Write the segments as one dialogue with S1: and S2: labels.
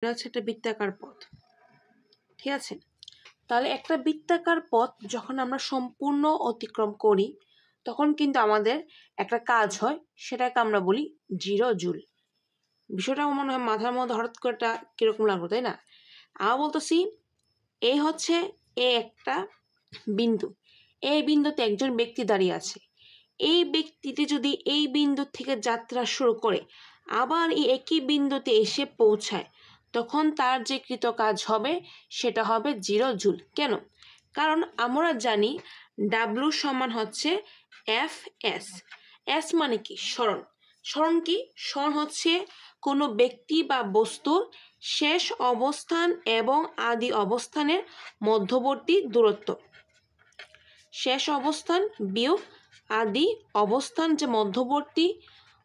S1: এটা হচ্ছে একটা বৃত্তাকার পথ। ঠিক আছে, তাহলে একটা বৃত্তাকার পথ যখন আমরা সম্পূর্ণ অতিক্রম করি তখন কিন্তু আমাদের একটা কাজ হয়, সেটাকে আমরা বলি 0 জুল। বিষয়টা আমার মনে হয় মাথার মধ্যে হঠাৎ করে কিরকম লাগলো, তাই না? আমি বলতেছি এই হচ্ছে একটা বিন্দু, এই বিন্দুতে একজন ব্যক্তি দাঁড়িয়ে আছে। এই ব্যক্তিটি যদি এই বিন্দু থেকে যাত্রা শুরু করে আবার এই একই বিন্দুতে এসে পৌঁছায়, তখন তার যে কৃত কাজ হবে সেটা হবে 0 জুল। কেন? কারণ আমরা জানি ডাব্লু সমান হচ্ছে এফ এস। এস মানে কি? স্মরণ। স্মরণ কি? স্মরণ হচ্ছে কোনো ব্যক্তি বা বস্তুর শেষ অবস্থান এবং আদি অবস্থানের মধ্যবর্তী দূরত্ব। শেষ অবস্থান বিয়োগ আদি অবস্থান যে মধ্যবর্তী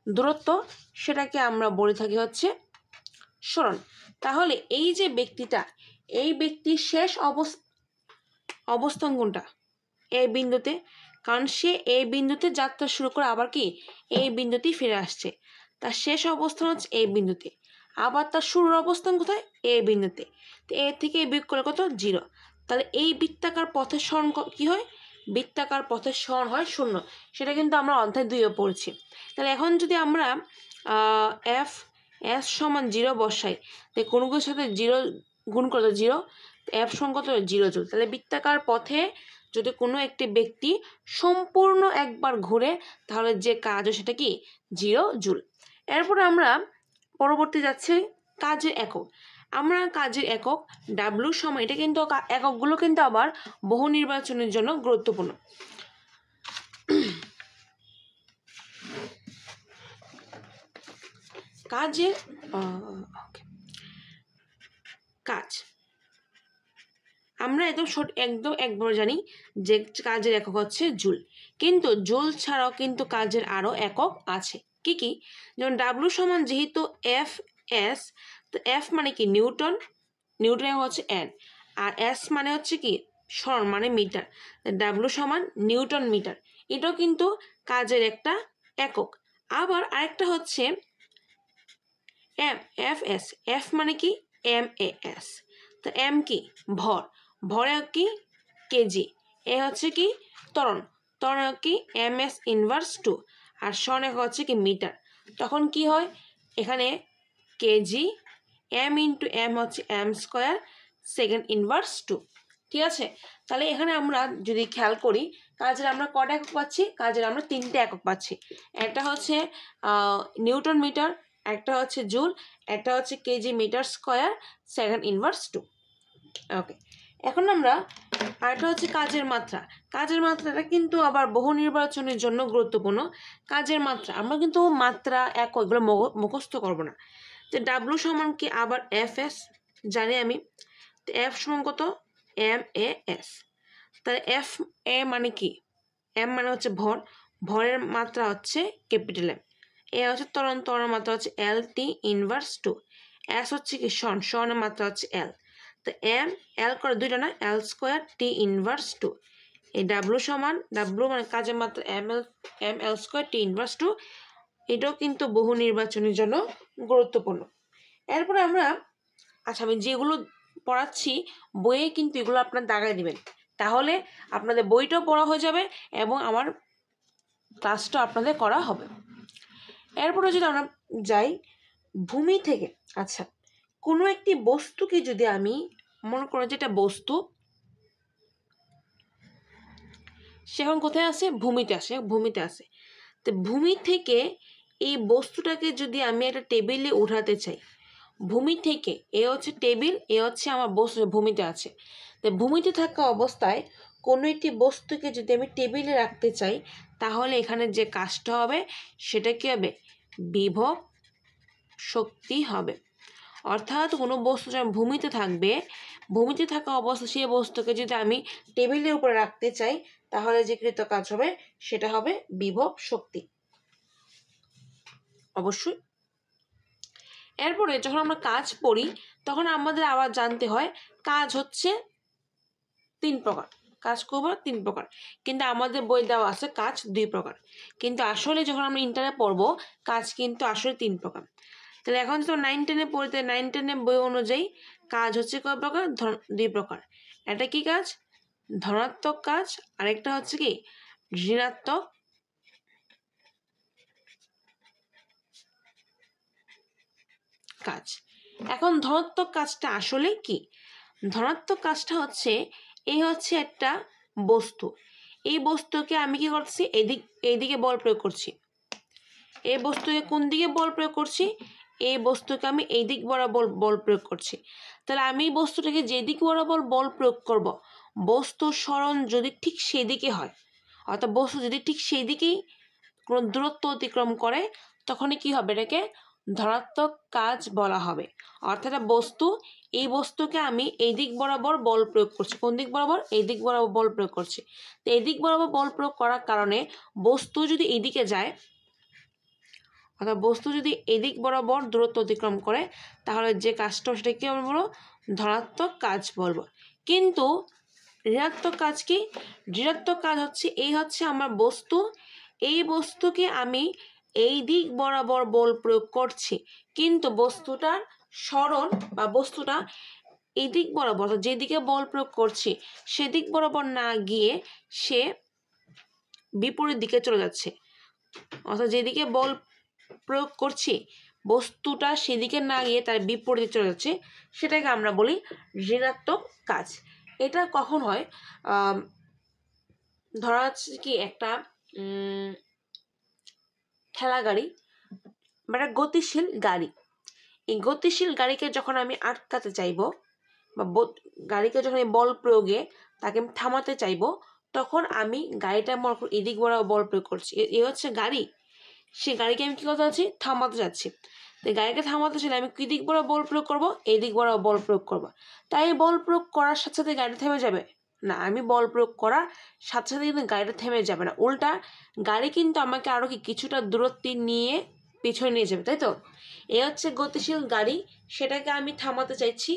S1: দূরত্ব, সেটাকে আমরা বলে থাকি হচ্ছে স্মরণ। তাহলে এই যে ব্যক্তিটা, এই ব্যক্তির শেষ অবস্থান কোনটা? এই বিন্দুতে, কারণ সে এই বিন্দুতে যাত্রা শুরু করে আবার কি এই বিন্দুতেই ফিরে আসছে। তার শেষ অবস্থান হচ্ছে এই বিন্দুতে, আবার তার শুরুর অবস্থান কোথায়? এই বিন্দুতে। তো এ থেকে বিয়োগ করে কত? 0। তাহলে এই বৃত্তাকার পথের স্মরণ কি হয়? বৃত্তাকার পথের স্মরণ হয় 0। সেটা কিন্তু আমরা অধ্যায় 2-এ পড়েছি। তাহলে এখন যদি আমরা এফ এস সমান 0 বসাই, তাই কোনো কিছুর সাথে 0 গুণ করলে 0, এফ সমান কত? 0 জুল। তাহলে বৃত্তাকার পথে যদি কোনো একটি ব্যক্তি সম্পূর্ণ একবার ঘুরে, তাহলে যে কাজ হয় সেটা কি? 0 জুল। এরপরে আমরা পরবর্তী যাচ্ছি কাজের একক। আমরা কাজের একক ডাব্লু সমান, এটা কিন্তু এককগুলো কিন্তু আবার বহু নির্বাচনের জন্য গুরুত্বপূর্ণ। কাজের কাজ আমরা একদম একবার জানি যে কাজের একক হচ্ছে জুল, কিন্তু জুল ছাড়াও কিন্তু কাজের আরো একক আছে। কি কি? যেমন ডাব্লু সমান যেহেতু এফ এস, তো এফ মানে কি? নিউটন, নিউটন হচ্ছে এন, আর এস মানে হচ্ছে কি? স্মরণ মানে মিটার। ডাব্লু সমান নিউটন মিটার, এটাও কিন্তু কাজের একটা একক। আবার আরেকটা হচ্ছে এম এফ এস, এফ মানে কি? M A S. তো এম কি? ভর, ভরে কি? কেজি। এ হচ্ছে কি? ত্বরণ, ত্বরণ কি? M S inverse 2। আর স্মরণ হচ্ছে কি? মিটার। তখন কি হয়? এখানে কেজি, এম ইন্টু এম হচ্ছে এম স্কোয়ার সেকেন্ড ইনভার্স 2। ঠিক আছে, তাহলে এখানে আমরা যদি খেয়াল করি কাজের আমরা কটা একক পাচ্ছি? কাজের আমরা 3টে একক পাচ্ছি। একটা হচ্ছে নিউটন মিটার, একটা হচ্ছে জুল, একটা হচ্ছে kg metre square second inverse 2। Okay, এখন আমরা আরেকটা হচ্ছে কাজের মাত্রা। কাজের মাত্রাটা কিন্তু আবার বহু নির্বাচনের জন্য গুরুত্বপূর্ণ। কাজের মাত্রা আমরা কিন্তু মাত্রা একক এগুলো মুখস্থ করবো না। তো ডাব্লু সমান কি? আবার এফ এস জানি আমি। তো এফ সমান কত? M A S. তাহলে এফ এ মানে কি? এম মানে হচ্ছে ভর, ভরের মাত্রা হচ্ছে ক্যাপিটাল এম। এ হচ্ছে ত্বরণ, ত্বরণের মাত্রা হচ্ছে এল টি ইনভার্স 2। এস হচ্ছে কি? স্মরণ, স্মরণের মাত্রা হচ্ছে এল। তো এম এল করে দুইটা না, এল স্কোয়ার টি ইনভার্স 2। এই ডাব্লু সমান, ডাব্লু মানে কাজের মাত্রা M L square T inverse 2। এটাও কিন্তু বহু নির্বাচনের জন্য গুরুত্বপূর্ণ। এরপরে আমরা, আচ্ছা আমি যেগুলো পড়াচ্ছি বইয়ে কিন্তু এগুলো আপনার দাগায় দিবেন, তাহলে আপনাদের বইটাও পড়া হয়ে যাবে এবং আমার ক্লাসটা আপনাদের করা হবে। এরপরে যদি আমরা যাই ভূমি থেকে, আচ্ছা কোনো একটি বস্তুকে যদি আমি মনে করি যেটা বস্তু, সে এখন কোথায় আছে? ভূমিতে আসে, ভূমিতে আসে। তো ভূমি থেকে এই বস্তুটাকে যদি আমি একটা টেবিলে উঠাতে চাই, ভূমি থেকে, এ হচ্ছে টেবিল, এ হচ্ছে আমার বস্তু ভূমিতে আছে। তো ভূমিতে থাকা অবস্থায় কোনো একটি বস্তুকে যদি আমি টেবিলে রাখতে চাই, তাহলে এখানে যে কাজটা হবে সেটা কি হবে? বিভব শক্তি হবে। অর্থাৎ কোনো বস্তু যখন ভূমিতে থাকবে, ভূমিতে থাকা অবস্থা সেই বস্তুকে যদি আমি টেবিলের উপরে রাখতে চাই, তাহলে যে কৃত কাজ হবে সেটা হবে বিভব শক্তি অবশ্যই। এরপরে যখন আমরা কাজ পড়ি তখন আমাদের আবার জানতে হয় কাজ হচ্ছে 3 প্রকার, কাজ করবো 3 প্রকার, কিন্তু আমাদের বই দেওয়া আছে কাজ 2 প্রকার। কিন্তু আসলে যখন আমরা ইন্টারে পড়বো কাজ কিন্তু আসলে 3 প্রকার। তাহলে এখন তো 9-10-এ পড়তে 9-10-এ বই অনুযায়ী কাজ হচ্ছে কয় প্রকার? 2 প্রকার। এটা কি কাজ? ধনাত্মক কাজ, আরেকটা হচ্ছে কি ঋণাত্মক কাজ। এখন ধনাত্মক কাজটা আসলে কি? ধনাত্মক কাজটা হচ্ছে এই হচ্ছে একটা বস্তু, এই বস্তুকে আমি কি করছি? এইদিকে বল প্রয়োগ করছি। এই বস্তুকে কোন দিকে বল প্রয়োগ করছি? এই বস্তুকে আমি এই দিক বরাবর বল প্রয়োগ করছি। তাহলে আমি এই বস্তুটাকে যেদিক বরাবর বল প্রয়োগ করব, বস্তুর সরণ যদি ঠিক সেদিকে হয়, অর্থাৎ বস্তু যদি ঠিক সেই দিকেই কোনো দূরত্ব অতিক্রম করে, তখনই কি হবে? এটাকে ধনাত্মক কাজ বলা হবে। অর্থাৎ বস্তু, এই বস্তুকে আমি এই দিক বরাবর বল প্রয়োগ করছি। কোন দিক বরাবর? এই দিক বরাবর বল প্রয়োগ করছি। তো এই দিক বরাবর বল প্রয়োগ করার কারণে বস্তু যদি এইদিকে যায়, অর্থাৎ বস্তু যদি এদিক বরাবর দূরত্ব অতিক্রম করে, তাহলে যে কাজটা সেটা কি বলবো? ধনাত্মক কাজ বলবো। কিন্তু ঋণাত্মক কাজ কি? ঋণাত্মক কাজ হচ্ছে এই হচ্ছে আমার বস্তু, এই বস্তুকে আমি এই দিক বরাবর বল প্রয়োগ করছি, কিন্তু বস্তুটার সরণ বা বস্তুটা এই দিক বরাবর, যেদিকে বল প্রয়োগ করছি সেদিক বরাবর না গিয়ে সে বিপরীত দিকে চলে যাচ্ছে। অর্থাৎ যেদিকে বল প্রয়োগ করছি বস্তুটা সেদিকে না গিয়ে তার বিপরীতে চলে যাচ্ছে, সেটাকে আমরা বলি ঋণাত্মক কাজ। এটা কখন হয়? ধরা যাচ্ছে কি একটা ঠেলা গাড়ি বা একটা গতিশীল গাড়ি, এই গতিশীল গাড়িকে যখন আমি আটকাতে চাইবো বা গাড়িকে যখন আমি বল প্রয়োগে তাকে থামাতে চাইবো, তখন আমি গাড়িটা মনে করি এদিক বরাবর বল প্রয়োগ করছি। এ হচ্ছে গাড়ি, সে গাড়িকে আমি কি করতে যাচ্ছি? থামাতে যাচ্ছি। তো গাড়িকে থামাতে চাইলে আমি কি দিক বরাবর বল প্রয়োগ করবো? এই দিক বরাবর বল প্রয়োগ করবো। তাই বল প্রয়োগ করার সাথে সাথে গাড়ি থেমে যাবে না, আমি বল প্রয়োগ করার সাথে সাথে কিন্তু গাড়িটা থেমে যাবে না, উল্টা গাড়ি কিন্তু আমাকে আরো কিছুটা দূরত্ব নিয়ে পিছনে নিয়ে যাবে, তাই তো? এ হচ্ছে গতিশীল গাড়ি, সেটাকে আমি থামাতে চাইছি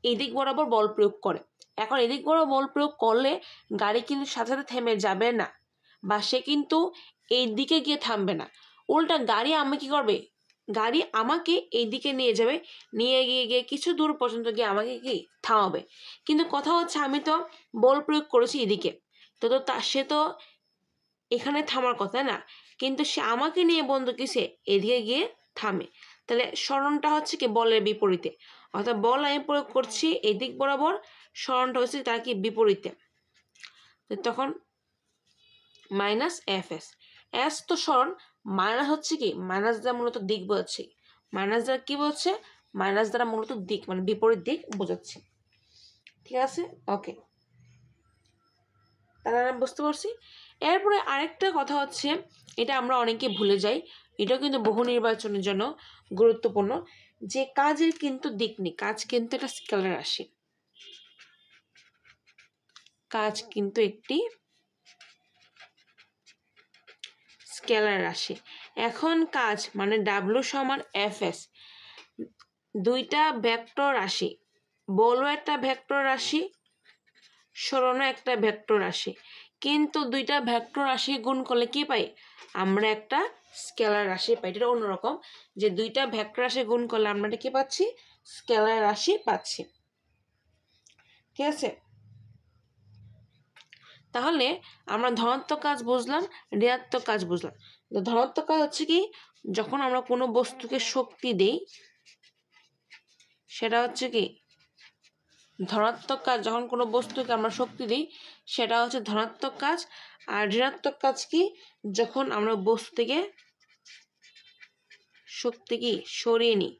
S1: এই দিক বরাবর বল প্রয়োগ করে। এখন এদিক বরাবর বল প্রয়োগ করলে গাড়ি কিন্তু সাথে সাথে থেমে যাবে না, বা সে কিন্তু এই দিকে গিয়ে থামবে না, উল্টা গাড়ি আমাকে কি করবে? গাড়ি আমাকে এই দিকে নিয়ে যাবে, নিয়ে গিয়ে কিছু দূর পর্যন্ত গিয়ে আমাকে কি থামাবে। কিন্তু কথা হচ্ছে আমি তো বল প্রয়োগ করেছি এদিকে, তো সে তো এখানে থামার কথা না, কিন্তু সে আমাকে নিয়ে বন্ধু কিসে এদিকে গিয়ে থামে। তাহলে সরণটা হচ্ছে কি বলের বিপরীতে, অর্থাৎ বল আমি প্রয়োগ করছি এই দিক বরাবর, সরণটা হচ্ছে তার কি বিপরীতে, তখন মাইনাস এফ এস। এস তো সরণ, মাইনাস হচ্ছে কি মাইনাস দ্বারা মূলত দিক বোঝাচ্ছে। মাইনাস দ্বারা কি বোঝাচ্ছে? মাইনাস দ্বারা মূলত দিক মানে বিপরীত দিক বোঝাচ্ছে। ঠিক আছে, ওকে, তাহলে আমরা বুঝতে পারছি। এরপরে আরেকটা কথা হচ্ছে, এটা আমরা অনেকে ভুলে যাই, এটাও কিন্তু বহু নির্বাচনের জন্য গুরুত্বপূর্ণ, যে কাজের কিন্তু দিক নেই, কাজ কিন্তু একটা স্কেলার রাশি, কাজ কিন্তু একটি স্কেলার রাশি। এখন কাজ মানে ডাব্লু সমান এফ এস, দুইটা ভেক্টর রাশি, বলও একটা ভেক্টর রাশি, সরণও একটা ভেক্টর রাশি, কিন্তু দুইটা ভেক্টর রাশি গুণ করলে কি পাই? আমরা একটা স্কেলার রাশি পাই। এটা অন্যরকম, যে দুইটা ভেক্টর রাশি গুণ করলে আমরা কি পাচ্ছি? স্কেলার রাশি পাচ্ছি। ঠিক আছে, তাহলে আমরা ধনাত্মক কাজ বুঝলাম, ঋণাত্মক কাজ বুঝলাম। ধনাত্মক কাজ হচ্ছে কি, যখন আমরা কোনো বস্তুকে শক্তি দেই, সেটা হচ্ছে কি ধনাত্মক কাজ। যখন কোনো বস্তুকে আমরা শক্তি দিই সেটা হচ্ছে ধনাত্মক কাজ। আর ঋণাত্মক কাজ কি? যখন আমরা বস্তু থেকে শক্তি কি সরিয়ে নিই,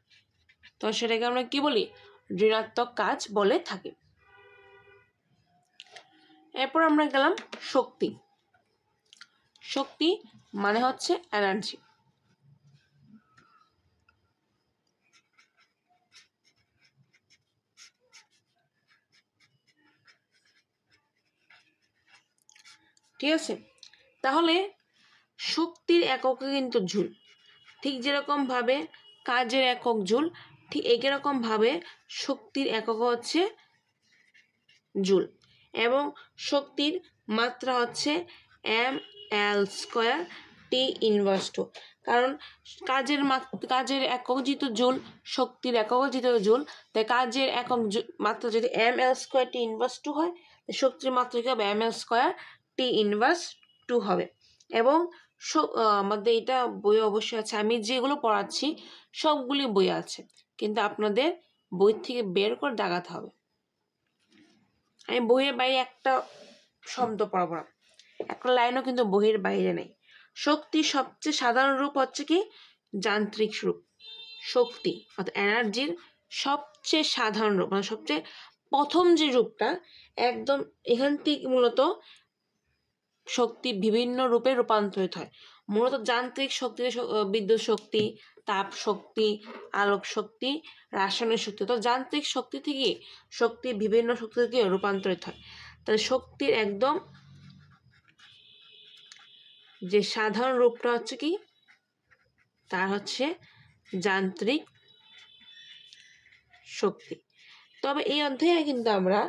S1: তো সেটাকে আমরা কি বলি? ঋণাত্মক কাজ বলে থাকি। এরপর আমরা গেলাম শক্তি। শক্তি মানে হচ্ছে এনার্জি। ঠিক আছে, তাহলে শক্তির একক কিন্তু জুল। ঠিক যেরকম ভাবে কাজের একক জুল, ঠিক একই রকম ভাবে শক্তির একক হচ্ছে জুল, এবং শক্তির মাত্রা হচ্ছে ml² T ইনভার্স 2। কারণ কাজের একক যেহেতু জুল, শক্তির একক যেহেতু জুল, তাই কাজের একক মাত্রা যদি ml² T−2 হয়, শক্তির মাত্রা কি হবে ml² T−2 হবে। এবং আমাদের এটা বই অবশ্যই আছে, আমি যেগুলো পড়াচ্ছি সবগুলি বই আছে, কিন্তু আপনাদের বই থেকে বের করে দাগাতে হবে। আমি বইয়ের বাইরে একটা শব্দ পড়াবো না, একটা লাইনও কিন্তু বইয়ের বাইরে নেই। শক্তির সবচেয়ে সাধারণ রূপ হচ্ছে কি যান্ত্রিক রূপ। শক্তি অর্থাৎ এনার্জির সবচেয়ে সাধারণ রূপ, মানে সবচেয়ে প্রথম যে রূপটা, একদম এখান থেকে মূলত শক্তি বিভিন্ন রূপে রূপান্তরিত হয়। মূলত যান্ত্রিক শক্তি, বিদ্যুৎ শক্তি, তাপ শক্তি, আলোক শক্তি, রাসায়নিক শক্তি, তো যান্ত্রিক শক্তি থেকে শক্তি বিভিন্ন শক্তি থেকে রূপান্তরিত হয়। তাহলে শক্তির একদম যে সাধারণ রূপটা হচ্ছে কি, তার হচ্ছে যান্ত্রিক শক্তি। তবে এই অধ্যায়ে কিন্তু আমরা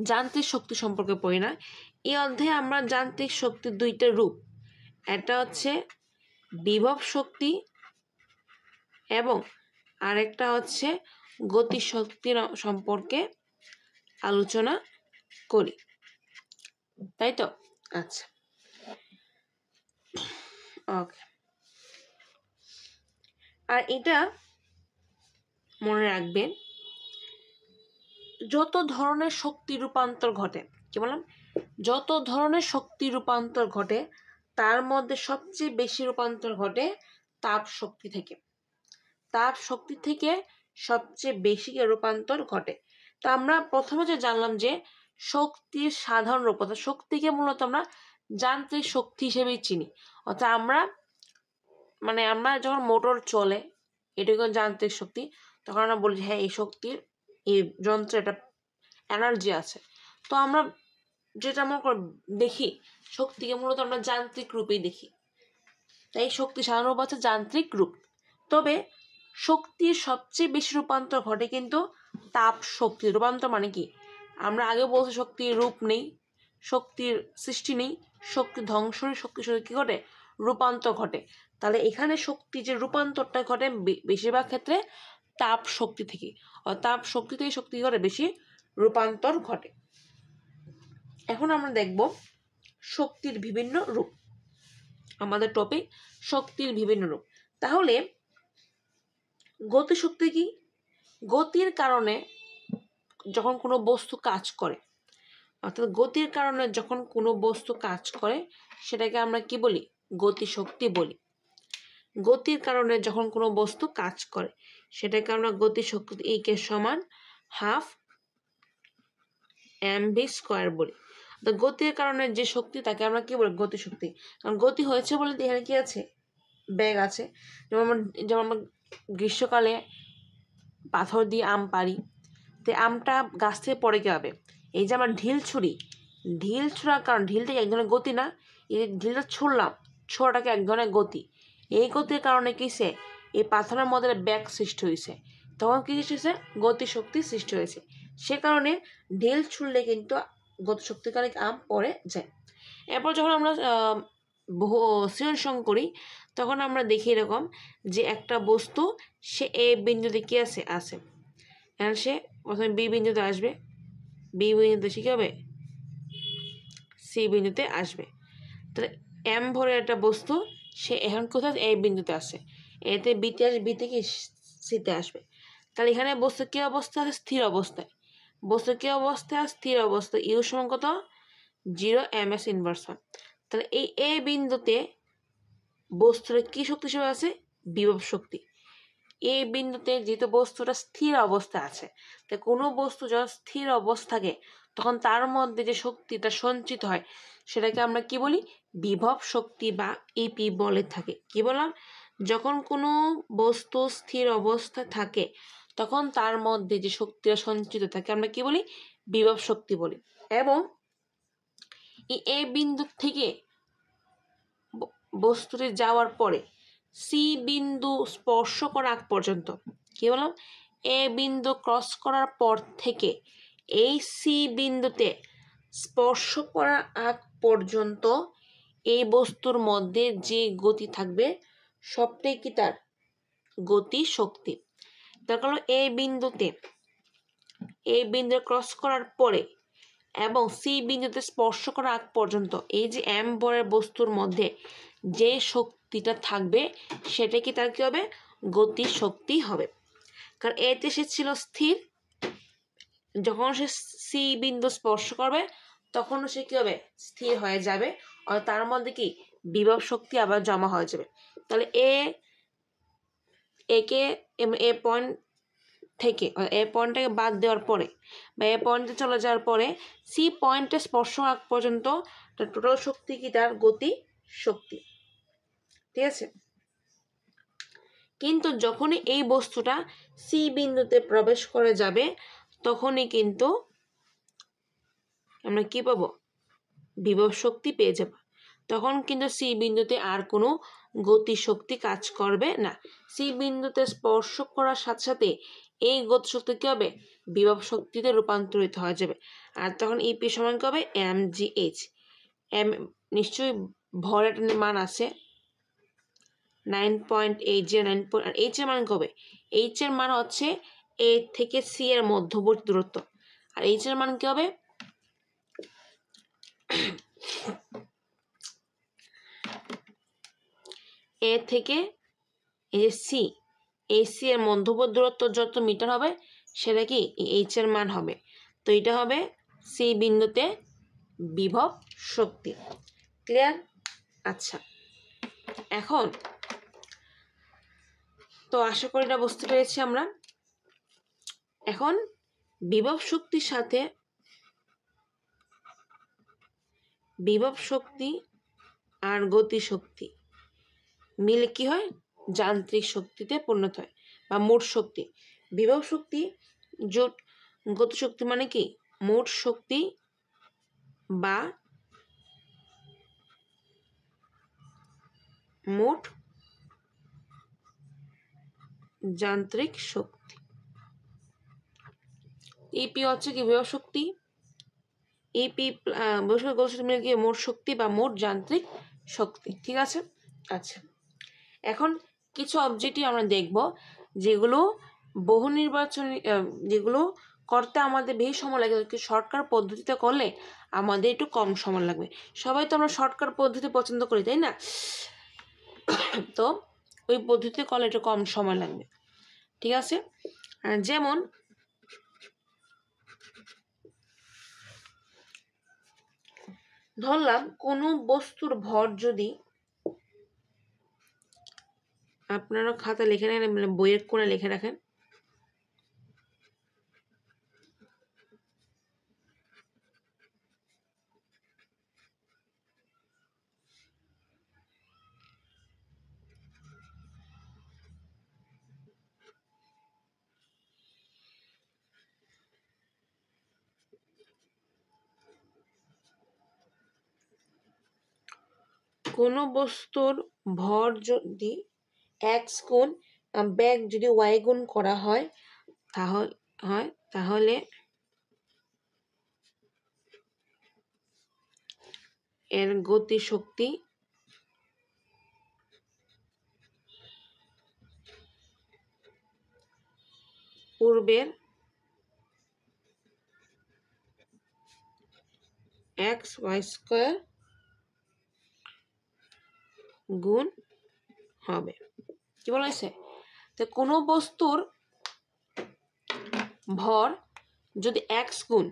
S1: যান্ত্রিক শক্তি সম্পর্কে পড়ি না। এই অধ্যায়ে আমরা যান্ত্রিক শক্তির দুইটা রূপ, একটা হচ্ছে বিভব শক্তি এবং আরেকটা হচ্ছে গতি শক্তির সম্পর্কে আলোচনা করি, তাই তো? আচ্ছা, ওকে। আর এটা মনে রাখবেন, যত ধরনের শক্তি রূপান্তর ঘটে, কি বললাম, যত ধরনের শক্তি রূপান্তর ঘটে তার মধ্যে সবচেয়ে বেশি রূপান্তর ঘটে তাপ শক্তি থেকে। তাপ শক্তি থেকে সবচেয়ে বেশি রূপান্তর ঘটে। তো আমরা প্রথমে যে জানলাম যে শক্তির সাধারণ রূপ, অর্থাৎ শক্তিকে মূলত আমরা যান্ত্রিক শক্তি হিসেবেই চিনি। অর্থাৎ আমরা যখন মোটর চলে, এটা যখন যান্ত্রিক শক্তি, তখন আমরা বলি হ্যাঁ এই শক্তির, এই যন্ত্রে একটা এনার্জি আছে। তো আমরা যেটা আমরা দেখি, শক্তিকে মূলত আমরা যান্ত্রিক রূপেই দেখি, তাই শক্তি সাধারণ রূপ হচ্ছে যান্ত্রিক রূপ। তবে শক্তির সবচেয়ে বেশি রূপান্তর ঘটে কিন্তু তাপ শক্তি। রূপান্তর মানে কি, আমরা আগে বলছি শক্তির রূপ নেই, শক্তির সৃষ্টি নেই, শক্তি ধ্বংস নেই, শক্তির সাথে কি ঘটে, রূপান্তর ঘটে। তাহলে এখানে শক্তি যে রূপান্তরটা ঘটে বেশিরভাগ ক্ষেত্রে তাপ শক্তি থেকে, তাপ শক্তি থেকে শক্তি ঘটে বেশি রূপান্তর ঘটে। এখন আমরা দেখব শক্তির বিভিন্ন রূপ। আমাদের টপিক শক্তির বিভিন্ন রূপ। তাহলে গতিশক্তি কি? গতির কারণে যখন কোনো বস্তু কাজ করে, অর্থাৎ গতির কারণে যখন কোনো বস্তু কাজ করে সেটাকে আমরা কি বলি, গতিশক্তি বলি। গতির কারণে যখন কোনো বস্তু কাজ করে সেটাকে আমরা গতিশক্তি, E সমান ½ mv² বলি। তো গতির কারণে যে শক্তি তাকে আমরা কি বলি, গতিশক্তি। কারণ গতি হয়েছে বলে এখানে কি আছে, বেগ আছে। যেমন আমরা গ্রীষ্মকালে পাথর দিয়ে আম পারি, তো আমটা গাছ থেকে পড়ে কি হবে, এই যে আমার ঢিল ছোড়ার কারণ, ঢিল থেকে এক ধরনের গতি না, এই ঢিলটা ছুড়লাম, ছোড়াটাকে এক ধরনের গতি। এই গতির কারণে কিসে, এই পাথরের মধ্যে ব্যাগ সৃষ্টি হয়েছে, তখন কি সৃষ্টি হয়েছে, গতিশক্তি সৃষ্টি হয়েছে। সে কারণে ঢিল ছুড়লে কিন্তু গতিশক্তির কারণে আম পড়ে যায়। এরপর যখন আমরা সৃজনশীল করি তখন আমরা দেখি এরকম যে একটা বস্তু সে এ বিন্দুতে কি আছে, এখন সে প্রথমে বি বিন্দুতে আসবে, বি বিন্দুতে সে কি হবে, সি বিন্দুতে আসবে। তাহলে এম ভরের একটা বস্তু সে এখন কোথায়, এই বিন্দুতে আসে, এতে বিতে আসবে, বি থেকে সিতে আসবে। তাহলে এখানে বস্তু কি অবস্থা আছে, স্থির অবস্থায়। বস্তু কি অবস্থায়, স্থির অবস্থায়। ইউ সমান কত, 0 ms−1। তাহলে এই এ বিন্দুতে বস্তুর কি শক্তি হিসেবে আছে, বিভব শক্তি। এই বিন্দুতে যেহেতু বস্তুটা স্থির অবস্থায় আছে, তাই কোনো বস্তু যখন স্থির অবস্থা থাকে তখন তার মধ্যে যে শক্তিটা সঞ্চিত হয় সেটাকে আমরা কি বলি, বিভব শক্তি বা ইপি বলে থাকে। কি বললাম, যখন কোনো বস্তু স্থির অবস্থায় থাকে তখন তার মধ্যে যে শক্তিটা সঞ্চিত থাকে আমরা কি বলি, বিভব শক্তি বলি। এবং এই বিন্দু থেকে বস্তুটি যাওয়ার পরে সি বিন্দু স্পর্শ করা আগ পর্যন্ত, কি বললাম, এ বিন্দু ক্রস করার পর থেকে এই সি বিন্দুতে স্পর্শ করার আগ পর্যন্ত এই বস্তুর মধ্যে যে গতি থাকবে সবটাই কি তার গতি শক্তি। তার কারণ এই বিন্দু ক্রস করার পরে এবং সি বিন্দুতে স্পর্শ করার আগ পর্যন্ত এই যে এম বরের বস্তুর মধ্যে যে শক্তিটা থাকবে সেটা কি তার কি হবে গতি শক্তি হবে। কারণ এতে সে ছিল স্থির, যখন সে সি বিন্দু স্পর্শ করবে তখন সে কি হবে স্থির হয়ে যাবে, আর তার মধ্যে কি বিভব শক্তি আবার জমা হয়ে যাবে। তাহলে একে এ পয়েন্ট থেকে এ পয়েন্টটাকে বাদ দেওয়ার পরে বা এ পয়েন্টে চলে যাওয়ার পরে সি পয়েন্টে স্পর্শ আগ পর্যন্ত টোটাল শক্তি কি তার গতি শক্তি। ঠিক আছে, কিন্তু যখনই এই বস্তুটা সি বিন্দুতে প্রবেশ করে যাবে তখনই কিন্তু আমরা কি পাবো বিভব শক্তি পেয়ে যাব। তখন কিন্তু সি বিন্দুতে আর কোনো গতি শক্তি কাজ করবে না। সি বিন্দুতে স্পর্শ করার সাথে সাথে এই গতি শক্তি কি হবে বিভব শক্তিতে রূপান্তরিত হয়ে যাবে। আর তখন ইপি সমান কি হবে এম জি এইচ। এম নিশ্চয়ই ভরের মান আছে 9.809 আর এইচ এর মান কবে এইচ এর মান হচ্ছে এ থেকে সি এর মধ্যবর্তী দূরত্ব, আর এইচ এর মান কি হবে এ থেকে এই যে সি, এই সি এর মধ্যবর্তী দূরত্ব যত মিটার হবে সেটা কি এইচ এর মান হবে। তো এটা হবে সি বিন্দুতে বিভব শক্তি। ক্লিয়ার? আচ্ছা, এখন তো আশা করি এটা বুঝতে পেরেছি আমরা। এখন বিভব শক্তির সাথে বিভব শক্তি আর গতি শক্তি মিলে কি হয় যান্ত্রিক শক্তিতে পরিণত হয় বা মোট শক্তি। বিভব শক্তি জোট গতি শক্তি মানে কি মোট শক্তি বা মোট যান্ত্রিক শক্তি। ইপি হচ্ছে কি বিভব শক্তি, ইপি গতি শক্তি মিলে কি মোট শক্তি বা মোট যান্ত্রিক শক্তি। ঠিক আছে, আচ্ছা এখন কিছু অবজেক্টিভ আমরা দেখব যেগুলো বহু নির্বাচনী যেগুলো করতে আমাদের বেশি সময় লাগে, শর্টকাট পদ্ধতিতে করলে আমাদের একটু কম সময় লাগবে। সবাই তো আমরা শর্টকাট পদ্ধতি পছন্দ করি তাই না, তো ওই পদ্ধতিতে করলে একটু কম সময় লাগবে। ঠিক আছে, যেমন ধরলাম কোনো বস্তুর ভর যদি আপনারা খাতা লিখে নেন মানে বইয়ের কোণে লিখে রাখেন, কোনো বস্তুর ভর যদি এক্স গুণ ব্যাগ যদি ওয়াই গুণ করা হয় তাহলে এর গতি শক্তি পূর্বের এক্স ওয়াই স্কোয়ার গুণ হবে। কি বলা হয়েছে, তো কোনো বস্তুর ভর যদি এক্স গুণ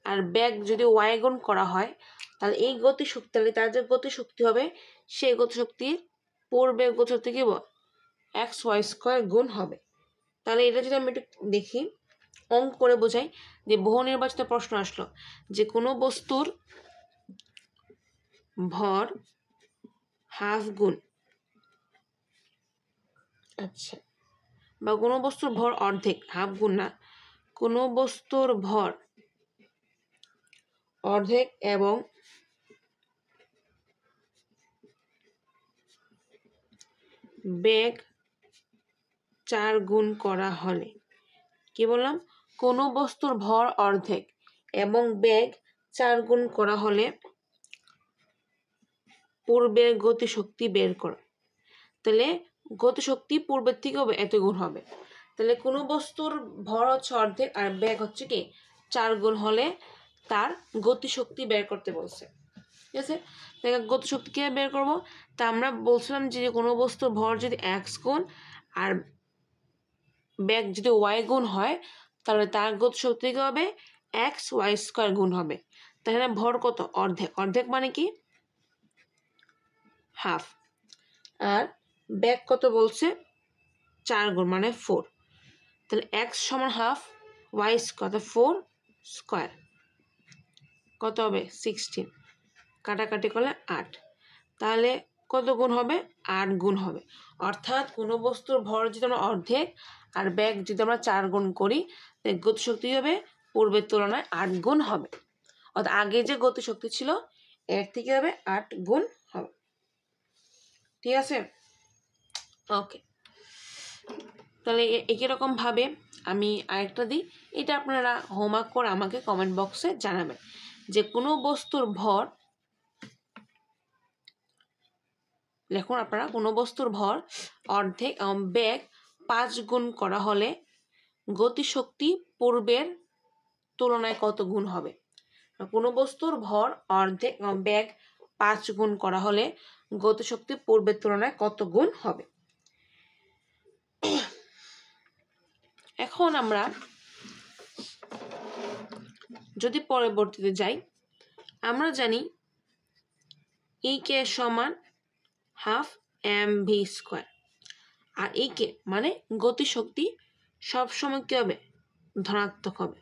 S1: আর ব্যাগ যদি ওয়াই গুণ করা হয় তাহলে এই গতি শক্তি, তাহলে তার যে গতি শক্তি হবে সেই গতি শক্তির পূর্বের গতি শক্তি কি এক্স ওয়াই স্কোয়ার গুণ হবে। তাহলে এটা যদি আমি একটু দেখি অঙ্ক করে বোঝাই, যে বহু নির্বাচিত প্রশ্ন আসলো যে কোনো বস্তুর ভর হাফ গুণ, আচ্ছা বা কোনো বস্তুর ভর অর্ধেক, হাফ গুণ না, কোনো বস্তুর ভর অর্ধেক এবং বেগ 4 গুণ করা হলে, কি বললাম কোনো বস্তুর ভর অর্ধেক এবং বেগ 4 গুণ করা হলে পূর্বের গতিশক্তি বের করো। তাহলে গতিশক্তি পূর্বের থেকে এত গুণ হবে। তাহলে কোনো বস্তুর ভর হচ্ছে অর্ধেক আর বেগ হচ্ছে কি 4 গুণ হলে তার গতিশক্তি বের করতে বলছে। ঠিক আছে, তাহলে গতিশক্তি কীভাবে বের করবো? তা আমরা বলছিলাম যে কোনো বস্তুর ভর যদি x গুণ আর বেগ যদি y গুণ হয় তাহলে তার গতিশক্তি কী হবে? xy² গুণ হবে। তাহলে ভর কত? অর্ধেক। অর্ধেক মানে কি? হাফ। আর বেগ কত বলছে? 4 গুণ মানে 4। তাহলে x সমান হাফ, y কত? 4 স্কোয়ার কত হবে? 16। কাটাকাটি করলে 8। তাহলে কত গুণ হবে? 8 গুণ হবে। অর্থাৎ কোনো বস্তুর ভর যদি আমরা অর্ধেক আর বেগ যদি আমরা 4 গুণ করি তাহলে গতিশক্তি হবে পূর্বের তুলনায় 8 গুণ হবে। অর্থাৎ আগে যে গতিশক্তি ছিল এর থেকে হবে 8 গুণ হবে। ঠিক আছে, ওকে। তাহলে একই রকম ভাবে আমি আরেকটা দিই, এটা আপনারা হোমওয়ার্ক করে আমাকে কমেন্ট বক্সে জানাবেন যে কোনো বস্তুর ভর, দেখুন আপনারা কোনো বস্তুর ভর অর্ধেক বেগ 5 গুণ করা হলে গতিশক্তি পূর্বের তুলনায় কত গুণ হবে? কোনো বস্তুর ভর অর্ধেক বেগ 5 গুণ করা হলে গতিশক্তি পূর্বের তুলনায় কত গুণ হবে? এখন আমরা যদি পরবর্তীতে যাই, আমরা জানি E_K সমান হাফ mv²। আর E_K মানে গতিশক্তি সবসময় কী হবে? ধনাত্মক হবে।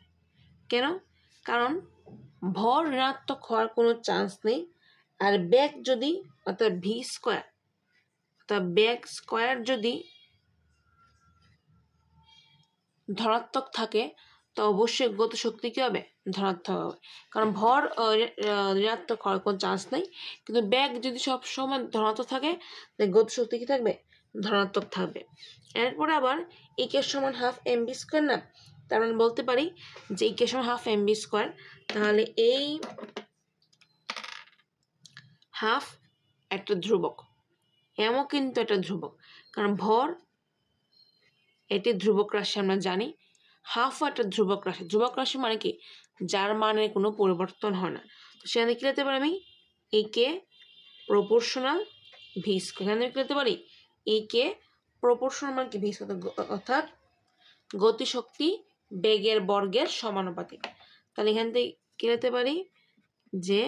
S1: কেন? কারণ ভর ঋণাত্মক হওয়ার কোনো চান্স নেই। আর বেগ যদি অর্থাৎ v², অর্থাৎ বেগ স্কোয়ার যদি ধনাত্মক থাকে তো অবশ্যই গতিশক্তি কী হবে? ধনাত্মক হবে। কারণ ভর ঋণাত্মক হওয়ার কোনো চান্স নেই, কিন্তু বেগ যদি সবসময় ধনাত্মক থাকে তাহলে গতিশক্তি কী থাকবে? ধনাত্মক থাকবে। এরপরে আবার E_K সমান হাফ mv² না, তার মানে বলতে পারি যে E_K সমান হাফ mv²। তাহলে এই হাফ একটা ধ্রুবক, এমও কিন্তু একটা ধ্রুবক, কারণ ভর এটি ধ্রুবক রাশি আমরা জানি। হাফও একটা ধ্রুবক রাশি। ধ্রুবক রাশি মানে কি? যার মানের কোনো পরিবর্তন হয় না। তো সেখানে কী লিখতে পারি আমি? E_K proportional v²। এখানে কী লিখতে পারি? E_K প্রপোর্শনাল মানে কি? v², অর্থাৎ গতিশক্তি বেগের বর্গের সমানুপাতিক। তাহলে এখান থেকে কী লিখতে পারি? যে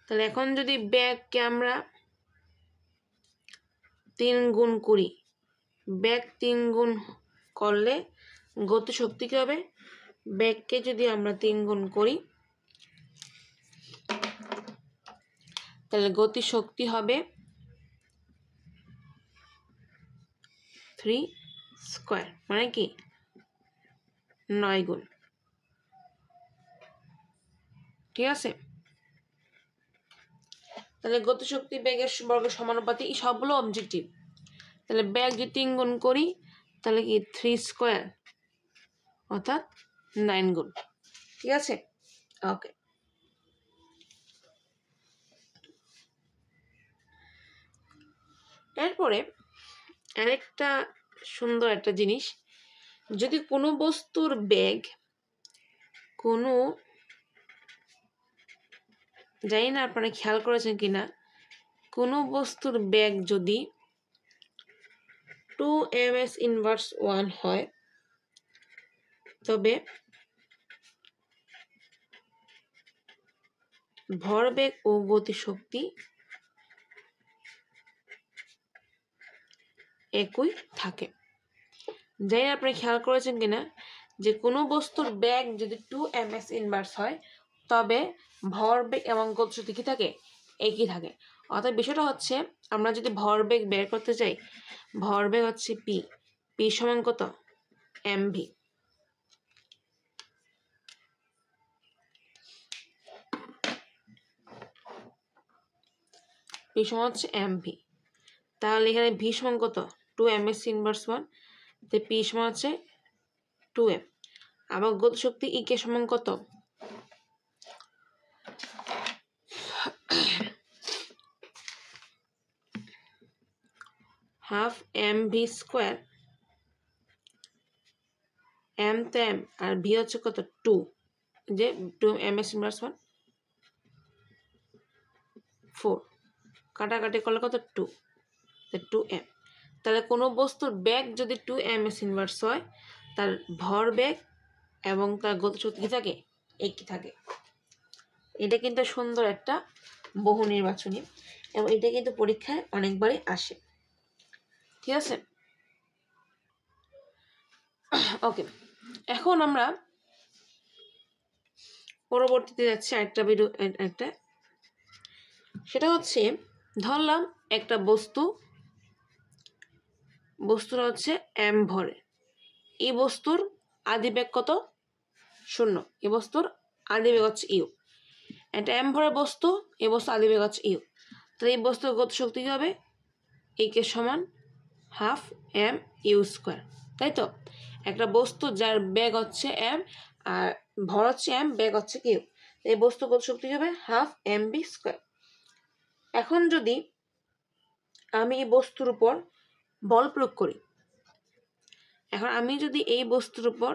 S1: তাহলে এখন যদি বেগকে আমরা 3 গুণ করি, বেগ 3 গুণ করলে গতিশক্তি কী হবে? বেগকে যদি আমরা 3 গুণ করি তাহলে গতিশক্তি হবে 3² মানে কি? 9 গুণ। ঠিক আছে, তাহলে গতিশক্তি বেগের বর্গের সমানুপাতিক, এই সবগুলো অবজেক্টিভ। তাহলে বেগ যদি 3 গুণ করি তাহলে কি 3² অর্থাৎ 9 গুণ। ঠিক আছে, ওকে। এরপরে আরেকটা সুন্দর একটা জিনিস, যদি কোনো বস্তুর বেগ জানি না আপনারা খেয়াল করেছেন কিনা, কোনো বস্তুর বেগ যদি 2 ms−1 হয় তবে ভরবেগ ও গতিশক্তি একই থাকে। জানি না আপনারা খেয়াল করেছেন কিনা যে কোনো বস্তুর বেগ যদি 2 ms−1 হয় তবে ভরবেগ এবং গতিশক্তি কী থাকে? একই থাকে। অর্থাৎ বিষয়টা হচ্ছে আমরা যদি ভরবেগ বের করতে চাই, ভরবেগ হচ্ছে p সমান কত? mv। পি সমান হচ্ছে এম ভি। তাহলে এখানে ভি সমান কত 2 ms ইনভার্স 1, তো পি সমান হচ্ছে 2m। আবার গতিশক্তি ই কে সমান কত half M V square, M তো এম আর ভি হচ্ছে কত 2, যে 2 ms ইনভার্স 1 4, কাটাকাটি করলে কত 2, তো 2m। তাহলে কোনো বস্তুর বেগ যদি 2 ms ইনভার্স হয় তার ভর বেগ এবং তার গতিশক্তি কি থাকে একই থাকে। এটা কিন্তু সুন্দর একটা বহু নির্বাচনী এবং এটা কিন্তু পরীক্ষায় অনেকবারই আসে, ঠিক আছে। ওকে, এখন আমরা পরবর্তীতে যাচ্ছি একটা ভিডিও, একটা সেটা হচ্ছে ধরলাম একটা বস্তুটা হচ্ছে এম ভরে, এই বস্তুর আদিবেগ কত 0, এই বস্তুর আদিবেগ হচ্ছে ইউ। একটা এম ভরের বস্তু, এই বস্তু আদিবেগ হচ্ছে ইউ, তাহলে এই বস্তুর গতিশক্তি কি হবে এই কে সমান হাফ এম ইউ স্কোয়ার, তাই তো। একটা বস্তু যার বেগ হচ্ছে এম আর ভর হচ্ছে এম, বেগ হচ্ছে ইউ, এই বস্তুর গতিশক্তি হবে হাফ এম বি স্কোয়ার। এখন যদি আমি এই বস্তুর উপর বল প্রয়োগ করি, এখন আমি যদি এই বস্তুর উপর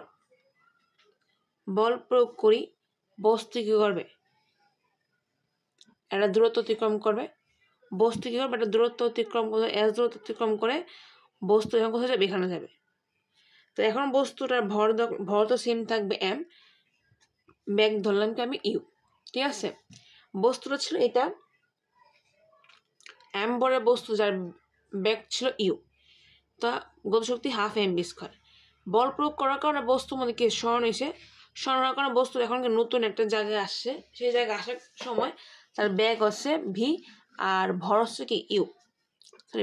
S1: বল প্রয়োগ করি, বস্তু কি করবে একটা দূরত্ব অতিক্রম করবে, বস্তু কি করবে একটা দূরত্ব অতিক্রম করে, এস দূরত্ব অতিক্রম করে বস্তু এখন কোথায় যাবে এখানে যাবে। তো এখন বস্তুটার ভর তো সেম থাকবে এম, বেগ ধরলাম কি আমি ইউ, ঠিক আছে। বস্তুটা ছিল এটা এম ভরের বস্তু যার বেগ ছিল ইউ, তা গতিশক্তি হাফ এম বি স্কোয়ার। বল প্রয়োগ করার কারণে বস্তু মধ্যে কি স্মরণ হয়েছে, স্মরণ হওয়ার কারণে বস্তু এখন নতুন একটা জায়গায় আসছে, সেই জায়গায় আসার সময় তার বেগ হচ্ছে ভি আর ভর হচ্ছে কি ইউ,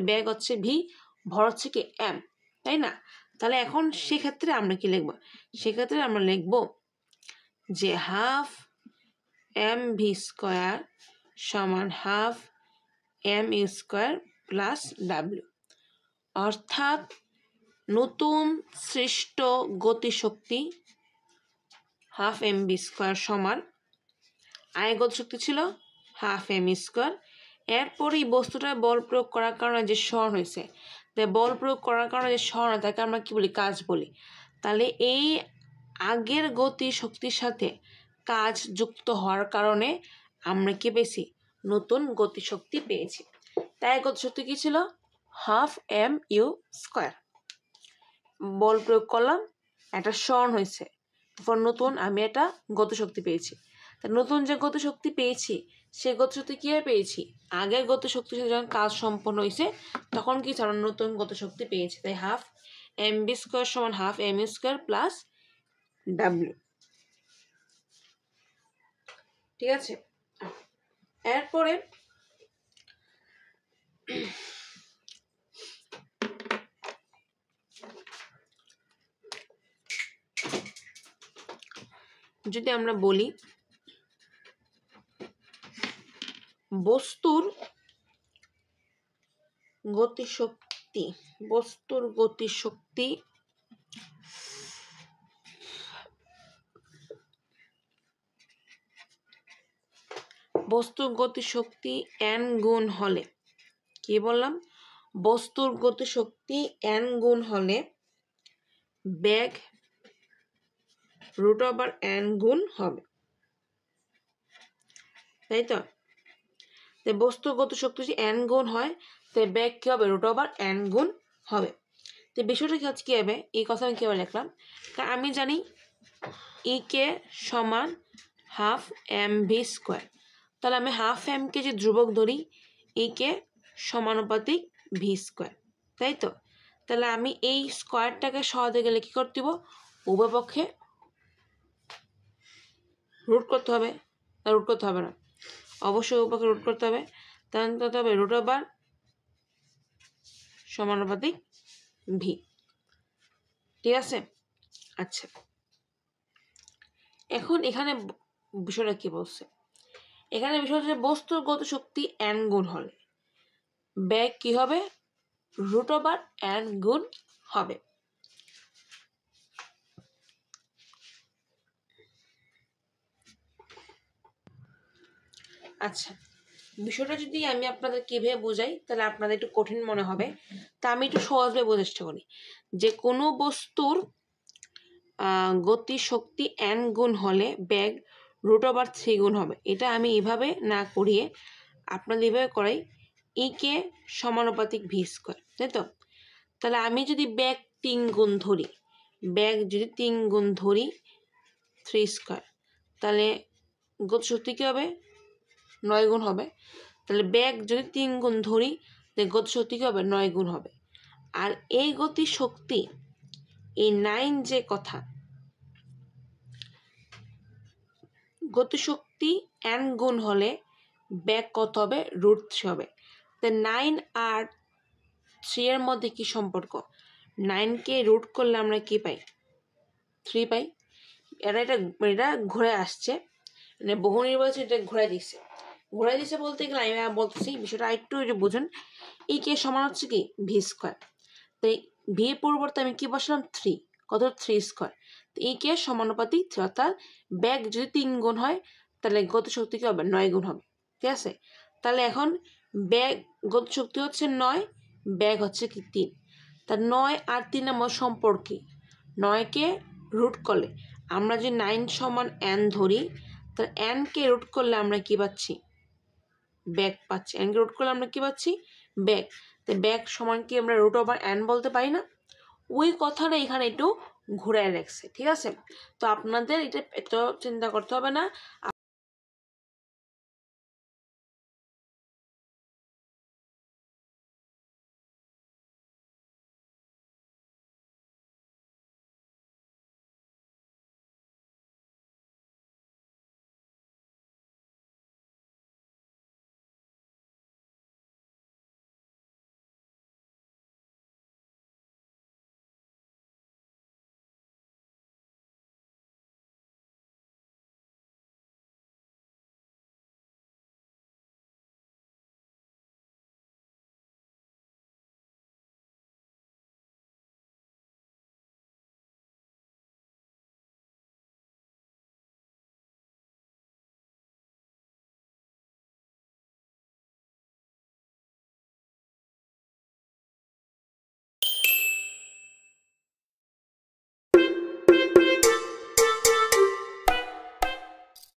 S1: বেগ হচ্ছে ভি, ভর হচ্ছে কি এম, তাই না। তাহলে এখন সেক্ষেত্রে আমরা কি লিখবো, সেক্ষেত্রে আমরা লিখবো যে হাফ এম ভি স্কোয়ার সমান half M U square plus W, অর্থাৎ নতুন সৃষ্ট গতিশক্তি হাফ এম বি স্কোয়ার সমান আয় গতিশক্তি ছিল হাফ এম স্কোয়ার। এরপরই বস্তুটায় বল প্রয়োগ করার কারণে যে স্মরণ হয়েছে, তাই বল প্রয়োগ করার কারণে যে স্মরণ হয় তাকে আমরা কি বলি কাজ বলি। তাহলে এই আগের গতি শক্তির সাথে কাজ যুক্ত হওয়ার কারণে আমরা কি পেয়েছি নতুন গতিশক্তি পেয়েছি। তাই গতিশক্তি কি ছিল হাফ এম ইউ স্কোয়ার। বল প্রয়োগ করলাম, একটা স্মরণ হয়েছে, তারপর নতুন আমি একটা গতিশক্তি পেয়েছি। তা নতুন যে গতিশক্তি পেয়েছি সেই গতিশক্তি কীভাবে পেয়েছি, আগের গতিশক্তির সাথে যখন কাজ সম্পন্ন হয়েছে তখন কি আমরা নতুন গতিশক্তি পেয়েছি। তাই হাফ এম বি স্কোয়ার সমান half M U square plus W, ঠিক আছে। এরপরে যদি আমরা বলি বস্তুর গতিশক্তি, বস্তুর গতিশক্তি বস্তুর গতিশক্তি n গুণ হলে, কি বললাম বস্তুর গতিশক্তি n গুণ হলে বেগ √n গুণ হবে, তাই তো। বস্তুর গতিশক্তি যদি n গুণ হয় তাই বেগ কি হবে √n গুণ হবে। তো বিষয়টা কি হচ্ছে কি হবে, এই কথা আমি কিভাবে লিখলাম, কারণ আমি জানি ই কে সমান হাফ এম ভি স্কোয়ার, তাহলে আমি হাফ এম কে যে ধ্রুবক ধরি ই কে সমানুপাতিক ভি স্কোয়ার, তাই তো। তাহলে আমি এই স্কোয়ারটাকে সরাতে গেলে কি করতে হবে, উভয় পক্ষে রুট করতে হবে, রুট করতে হবে না, অবশ্যই উভয় পক্ষে রুট করতে হবে, তাহলে করতে হবে √, সমানুপাতিক ভি, ঠিক আছে। আচ্ছা, এখন এখানে বিষয়টা কি বলছে, এখানে বিষয় হচ্ছে বস্তুর গতিশক্তি n গুণ হলে, ব্যাগ কি হবে রুট ওভার n গুণ হবে। আচ্ছা, বিষয়টা যদি আমি আপনাদের কিভাবে বোঝাই তাহলে আপনাদের একটু কঠিন মনে হবে, তা আমি একটু সহজভাবে বোঝার চেষ্টা করি। যে কোনো বস্তুর গতি শক্তি n গুণ হলে ব্যাগ রুট ওভার 3 গুণ হবে। এটা আমি এভাবে না করিয়ে আপনাদের এভাবে করাই ই কে সমানুপাতিক ভি স্কোয়ার, তাই তো? তাহলে আমি যদি ব্যাগ 3 গুণ ধরি, ব্যাগ যদি 3 গুণ ধরি 3 স্কোয়ার, তাহলে গতিশক্তি কী হবে 9 গুণ হবে। তাহলে ব্যাগ যদি 3 গুণ ধরি তাহলে গতিশক্তি কী হবে 9 গুণ হবে। আর এই গতিশক্তি এই 9 যে কথা, গতিশক্তি n গুণ হলে ব্যাগ কত হবে রুট 3 হবে। তো 9 আর 3 এর মধ্যে কি সম্পর্ক? 9কে রুট করলে আমরা কি পাই 3 পাই। এটা ঘুরে আসছে, মানে বহু নির্বাচন এটা ঘুরে দিচ্ছে বলতে গেলে আমি বলতেছি বিষয়টা একটু বুঝুন। এই কে সমান হচ্ছে কি ভি স্কোয়ার, তো ভি এর পরিবর্তে আমি কি বসলাম 3, কত 3 স্কোয়ার। তো এই কে সমানুপাতিক 3, অর্থাৎ ব্যাগ যদি 3 গুণ হয় তাহলে গতিশক্তি কি হবে 9 গুণ হবে। ঠিক আছে, তাহলে এখন ব্যাগ গতিশক্তি হচ্ছে 9, ব্যাগ হচ্ছে কি 3। তার 9 আর 3 নম্বর সম্পর্কে 9কে রুট করলে আমরা যদি 9 সমান n ধরি, তাহলে n কে রুট করলে আমরা কি পাচ্ছি ব্যাগ পাচ্ছি। n কে রুট করলে আমরা কি পাচ্ছি ব্যাগ। তো ব্যাগ সমান কি আমরা রুট ওভার n বলতে পারি না? ওই কথাটা এখানে একটু ঘুরায় রাখছে। ঠিক আছে, তো আপনাদের এটা এত চিন্তা করতে হবে না।